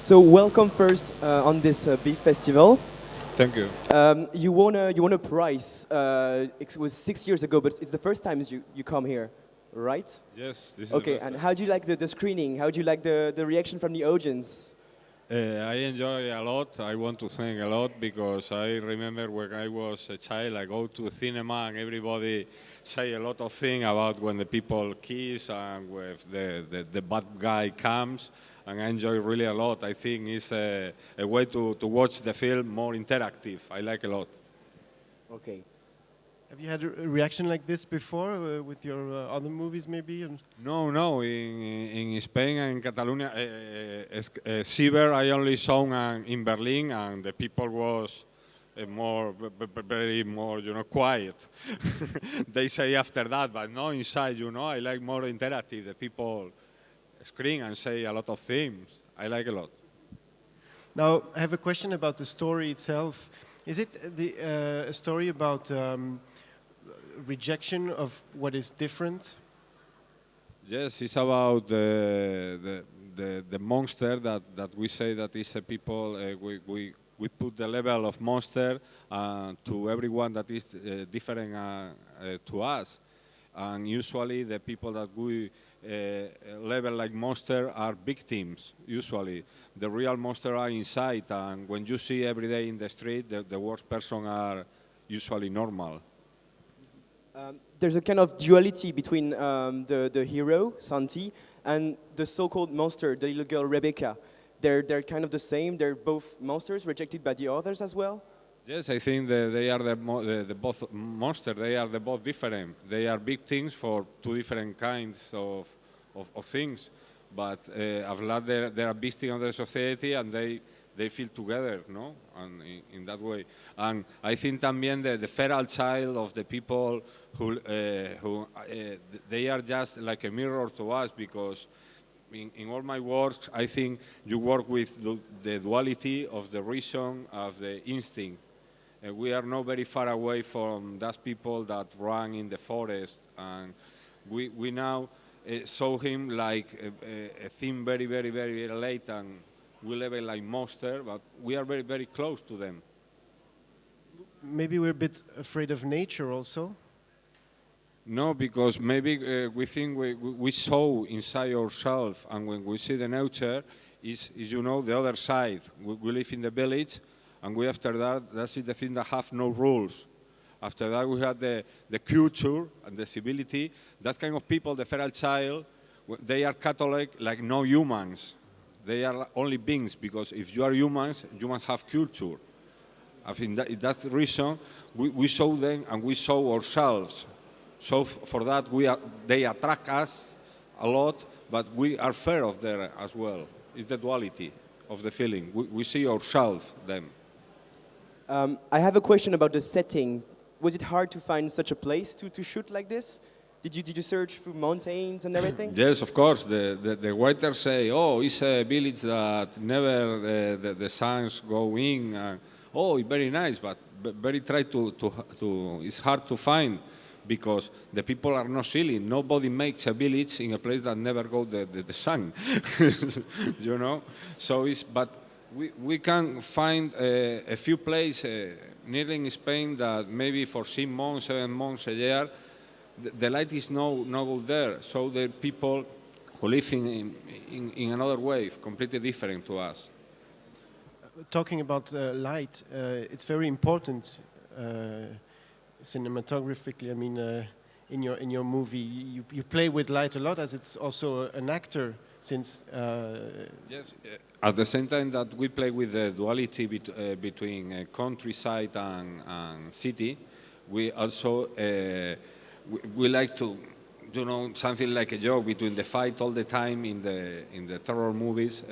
So welcome first on this big festival. Thank you. You won a prize. It was 6 years ago, but it's the first time you come here, right? Yes, this is Okay, the best and time. how do you like the screening? How do you like the reaction from the audience? I enjoy a lot. I want to thank a lot because I remember when I was a child, I go to cinema and everybody say a lot of things about when the people kiss and when the bad guy comes. And I enjoy really a lot. I think it's a way to watch the film more interactive. I like a lot. Okay. Have you had a reaction like this before with your other movies, maybe? And No. In Spain and in Catalonia, Ciber I only saw in Berlin, and the people was very more, quiet. They say after that, but no inside, I like more interactive. The people scream and say a lot of things. I like a lot. now, I have a question about the story itself. Is it a story about rejection of what is different? Yes, it's about the monster that we say that is a people. We put the level of monster to everyone that is different to us, and usually the people that we level like monster are victims. Usually, the real monster are inside, and when you see every day in the street, the worst person are usually normal. There's a kind of duality between the hero Santi and the so-called monster, the little girl Rebecca. They're kind of the same. They're both monsters rejected by the others as well. Yes, I think that they are the both monsters. They are the both different. They are big things for two different kinds of things. But at last they are victims of the society, and they feel together, no? And in that way. And I think también the feral child of the people who they are just like a mirror to us, because in all my works, I think you work with the duality of the reason, of the instinct. We are not very far away from those people that run in the forest, and we now saw him like a thing very, very, very late, and we live like monster, but we are very, very close to them. Maybe we're a bit afraid of nature also. No, because maybe we think we saw inside ourselves, and when we see the nature, is the other side. We live in the village, and we after that's the thing that have no rules. After that, we have the culture and the civility. That kind of people, the feral child, they are Catholic like no humans. They are only beings, because if you are humans, you must have culture. I think that reason we show them and we show ourselves. So for that they attract us a lot, but we are fair of them as well. It's the duality of the feeling. We see ourselves them. I have a question about the setting. Was it hard to find such a place to shoot like this? Did you search through mountains and everything? Yes, of course. The writers say, oh, it's a village that never the suns go in. Oh, it's very nice, but very try to it's hard to find, because the people are not silly. Nobody makes a village in a place that never go the sun, So but we can find a few places nearly in Spain that maybe for 6 months, 7 months a year, the light is no good there. So the people who live in another way, completely different to us. Talking about light, it's very important cinematographically. I mean, in your movie, you play with light a lot, as it's also an actor. Since yes, at the same time that we play with the duality between countryside and city, we also we like to something like a joke between the fight all the time in the terror movies,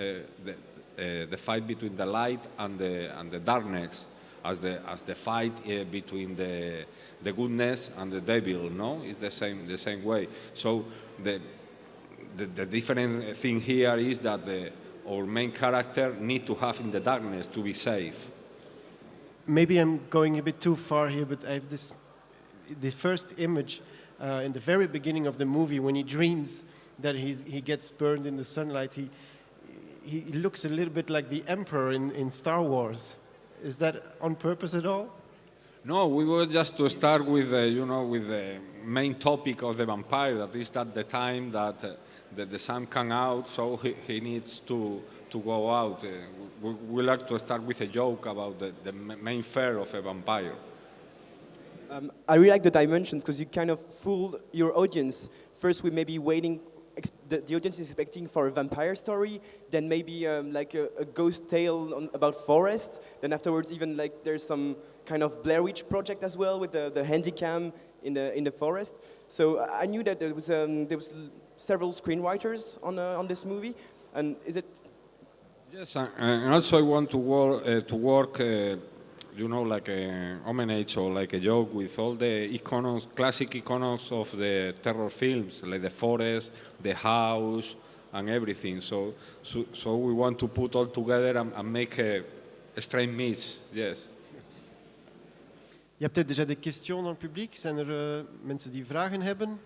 the fight between the light and the darkness, as the fight between the goodness and the devil. No, it's the same way. So the different thing here is that our main character need to have in the darkness to be safe. maybe I'm going a bit too far here, but I have the first image in the very beginning of the movie when he dreams that he gets burned in the sunlight. he looks a little bit like the Emperor in Star Wars. Is that on purpose at all? No, we were just to start with, with the main topic of the vampire. That is at the time that the sun come out, so he needs to go out. We like to start with a joke about the main fear of a vampire. I really like the dimensions because you kind of fool your audience. First, we may be waiting. The audience is expecting for a vampire story, then maybe like a ghost tale about forest. Then afterwards, even like there's some kind of Blair Witch project as well with the handycam in the forest. So I knew that there was several screenwriters on this movie. And is it? Yes, and also I want to work like a homage or like a joke with all the iconos, classic iconos of the terror films, like the forest, the house, and everything. So we want to put all together and make a strange mix. Yes. Je hebt déjà des questions dans le publiek. Zijn er mensen die vragen hebben?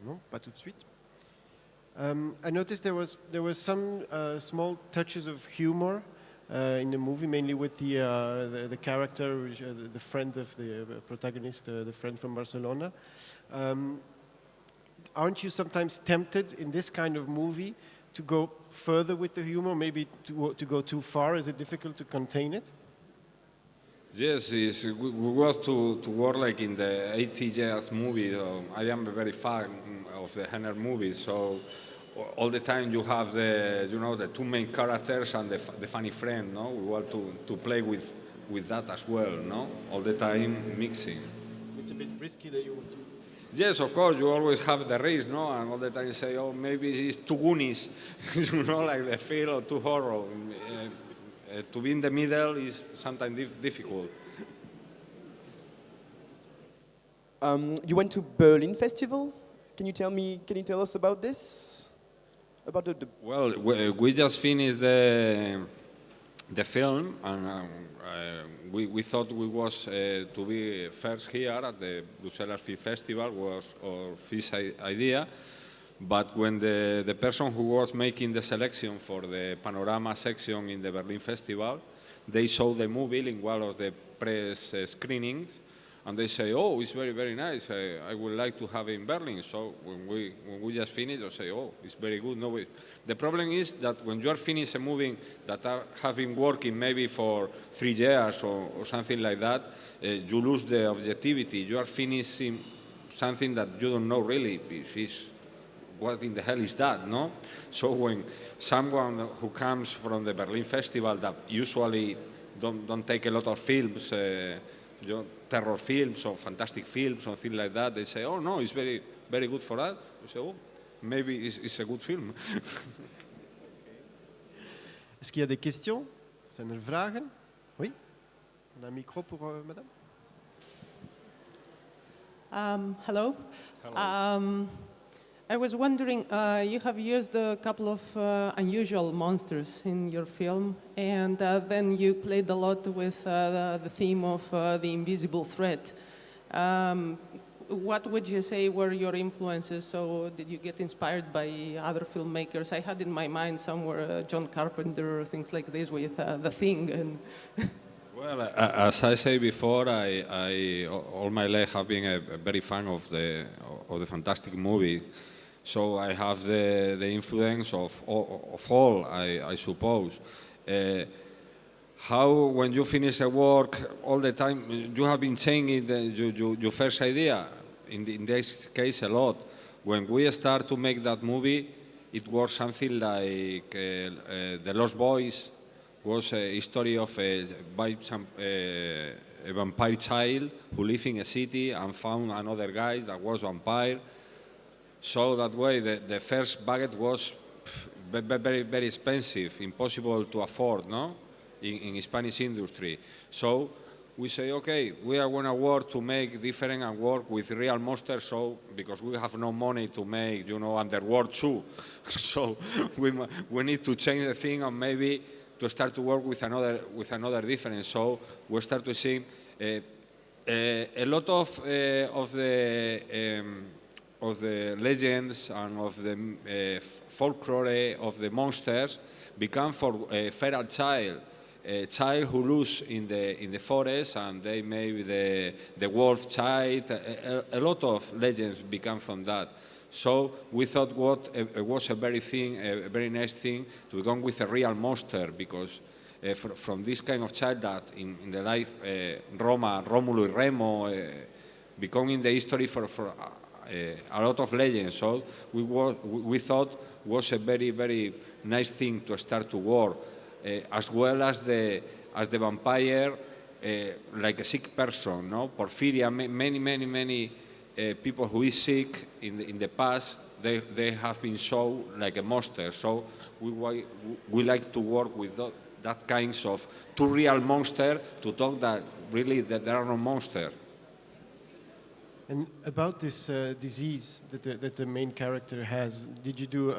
Non, pas tout de suite. I noticed there was some small touches of humor in the movie, mainly with the character, the friend of the protagonist, the friend from Barcelona. Aren't you sometimes tempted in this kind of movie to go further with the humor, maybe to go too far? Is it difficult to contain it? Yes, we want to work like in the 80 years movie. I am a very fan of the Henner movies, so all the time you have the two main characters and the funny friend. No, we want to play with that as well. No, all the time mixing. It's a bit risky that you want to. Yes, of course, you always have the risk, no, and all the time say, oh, maybe it's too Goonies, like the feel or too horror. To be in the middle is sometimes difficult. You went to Berlin Festival. Can you tell us about this? About the Well, we just finished the film, and we thought we was to be first here at the Brussels Film Festival was our first idea. But when the person who was making the selection for the panorama section in the Berlin Festival, they saw the movie in one of the press screenings, and they say, "Oh, it's very, very nice. I would like to have it in Berlin." So when we just finished, I say, "Oh, it's very good." No, the problem is that when you are finished a movie that have been working maybe for 3 years or something like that, you lose the objectivity. You are finishing something that you don't know really. What in the hell is that, no? So when someone who comes from the Berlin Festival that usually don't take a lot of films, terror films or fantastic films or things like that, they say, oh no, it's very, very good for that. We say, oh, maybe it's a good film. Est-ce qu'il y a des questions? Zijn er vragen? Oui? On a un micro pour madame? Hello. I was wondering, you have used a couple of unusual monsters in your film, and then you played a lot with the theme of the invisible threat. What would you say were your influences? So did you get inspired by other filmmakers? I had in my mind somewhere John Carpenter or things like this with The Thing. And Well, as I say before, I all my life have been a very fan of the fantastic movie. So I have the influence of all, I suppose. How, when you finish a work, all the time, you have been saying it, your first idea, in this case a lot. When we start to make that movie, it was something like The Lost Boys was a story of a vampire child who lived in a city and found another guy that was vampire. So that way, the first budget was very, very expensive, impossible to afford, no? In Spanish industry. So we say, okay, we are going to work to make different and work with real monsters. So because we have no money to make, Underworld 2, so we need to change the thing and maybe to start to work with another difference. So we start to see a lot of the legends and of the folklore of the monsters become for a feral child. A child who lives in the forest, and they maybe the wolf child. A lot of legends become from that. So we thought it was a very nice thing to become with a real monster, because from this kind of child that in the life Rómulo y Remo become in the history for a lot of legends. So we thought was a very nice thing to start to work. As well as the vampire, like a sick person, no? Porphyria, many people who is sick in the past, they have been shown like a monster. So we like to work with that kinds of two real monster to talk that really that there are no monster. And about this disease that the main character has, did you do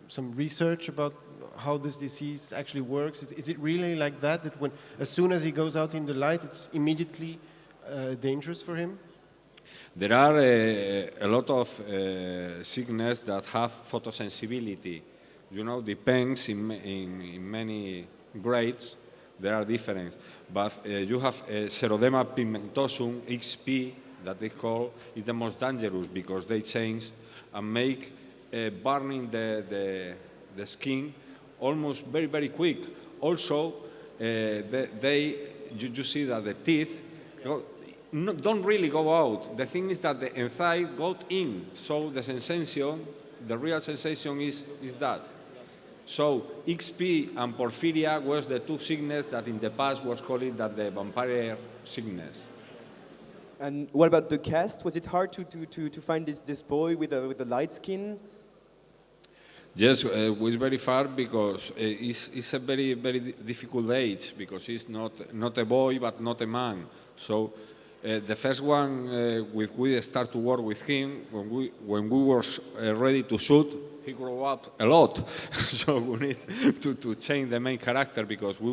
some research about how this disease actually works? Is it really like that when as soon as he goes out in the light, it's immediately dangerous for him? There are a lot of sickness that have photosensibility. Depends in many grades. There are different, but you have Xeroderma pigmentosum XP that they call is the most dangerous, because they change and make burning the skin almost very quick. Also, you see that the teeth don't really go out. The thing is that the inside got in, so the real sensation is that. So XP and Porphyria was the two sickness that in the past was called that the vampire sickness. And what about the cast? Was it hard to find this boy with the light skin? Yes, it was very far, because it's a very difficult age, because he's not a boy but not a man. So the first one we start to work with him when we were ready to shoot. He grew up a lot, so we need to change the main character, because we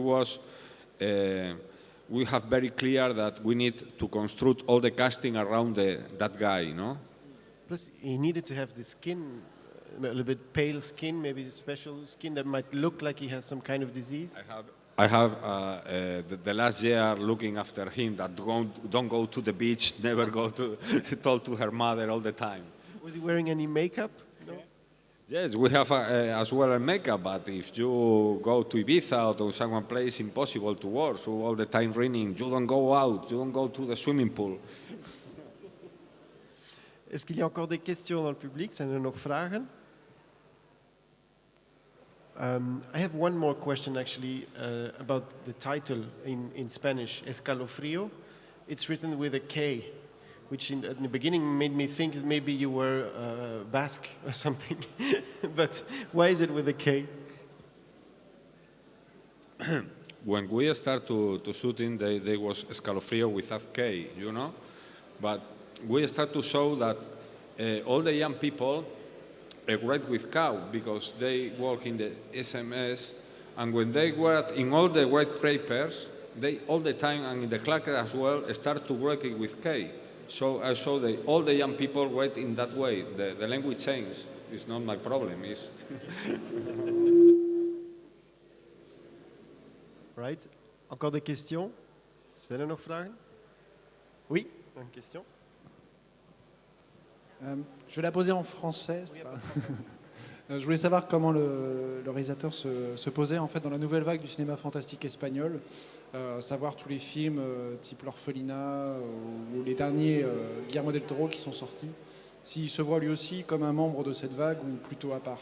have very clear that we need to construct all the casting around that guy, no? Plus, he needed to have the skin, a little bit pale skin, maybe a special skin that might look like he has some kind of disease. I have the last year looking after him that don't go to the beach, never go to talk to her mother all the time. Was he wearing any makeup? No? Yes, we have as well a makeup, but if you go to Ibiza or to someone place, impossible to work. So all the time raining, you don't go out, you don't go to the swimming pool. Est-ce qu'il y a encore des questions dans le public? Zijn er nog vragen? I have one more question actually about the title in Spanish, Escalofrío. It's written with a K, which in the beginning made me think that maybe you were Basque or something. But why is it with a K? When we start to shooting, there was Escalofrío without K, But we start to show that all the young people write with cow, because they work in the SMS, and when they work in all the white papers, they all the time, and in the clacker as well, start to work with K. So I saw all the young people write in that way. The language change. It's not my problem. It's Right. Encore des questions? Zijn er nog vragen? Oui, une question. Je vais la poser en français. Je voulais savoir comment le réalisateur se posait en fait dans la nouvelle vague du cinéma fantastique espagnol, savoir tous les films type L'Orphelinat ou les derniers Guillermo del Toro qui sont sortis, s'il se voit lui aussi comme un membre de cette vague ou plutôt à part.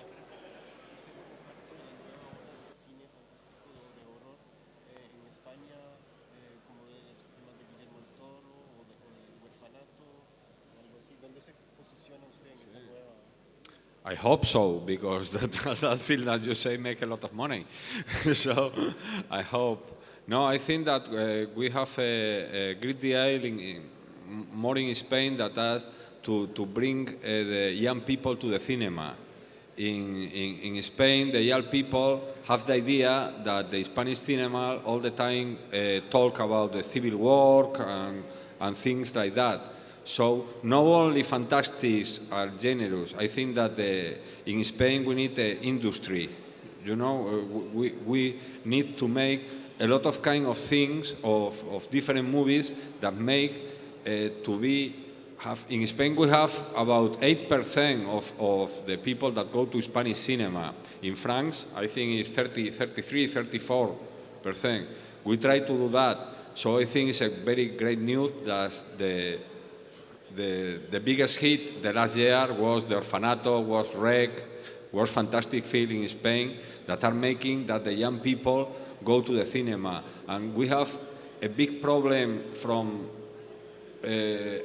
I hope so, because that film that you say make a lot of money. So I hope. No, I think that we have a great deal more in Spain that has to bring the young people to the cinema. In Spain, the young people have the idea that the Spanish cinema all the time talk about the civil war and things like that. So not only fantastics are generous. I think that in Spain we need an industry. You know, we need to make a lot of kind of things of different movies that make to be have in Spain we have about 8% of the people that go to Spanish cinema. In France, I think it's 34%. We try to do that. So I think it's a very great news that the biggest hit the last year was The Orfanato, was Rec, was fantastic film in Spain that are making that the young people go to the cinema. And we have a big problem from until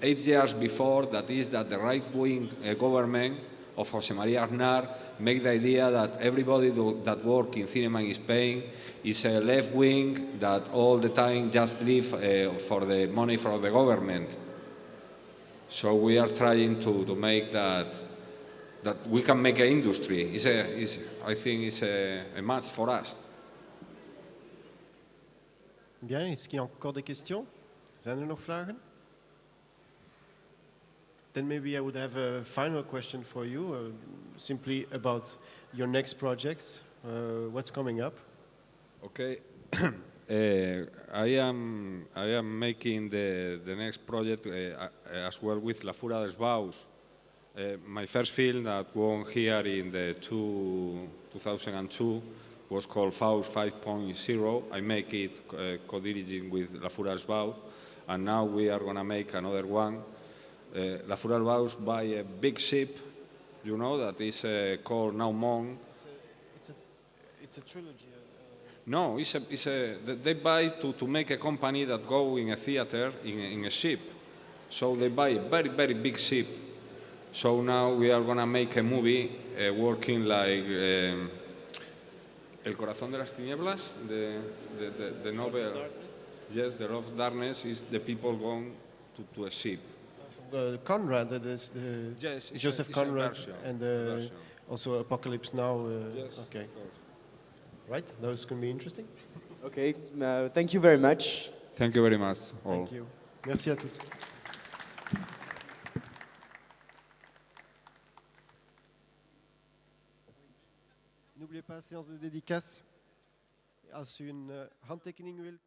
8 years before, that is that the right-wing government of José María Aznar make the idea that everybody that work in cinema in Spain is a left-wing that all the time just live for the money from the government. So we are trying to make that we can make an industry. I think it's a must for us. Bien, est-ce qu'il y a encore des questions? Zijn er nog vragen? Then maybe I would have a final question for you, simply about your next projects. What's coming up? Okay. I am making the next project as well with La Fura dels Baus. My first film that won here in the 2002 was called Faust 5.0. I make it co-diriging with La Fura dels Baus, and now we are going to make another one. La Fura dels Baus buy a big ship, you know, that is called Naumont. It's a trilogy. No, they buy to make a company that go in a theater in a ship. So they buy a very, very big ship. So now we are going to make a movie working like El Corazón de las Tinieblas, the novel. Yes, The Love of Darkness is the people going to a ship. Conrad, Yes, Joseph it's Conrad, a version, and version. also Apocalypse Now. Yes, Okay, of course. right. Those can be interesting. Okay, thank you very much. Thank you very much. all. Thank you. Merci à tous. N'oubliez pas, séance de dédicace. Als u een handtekening wilt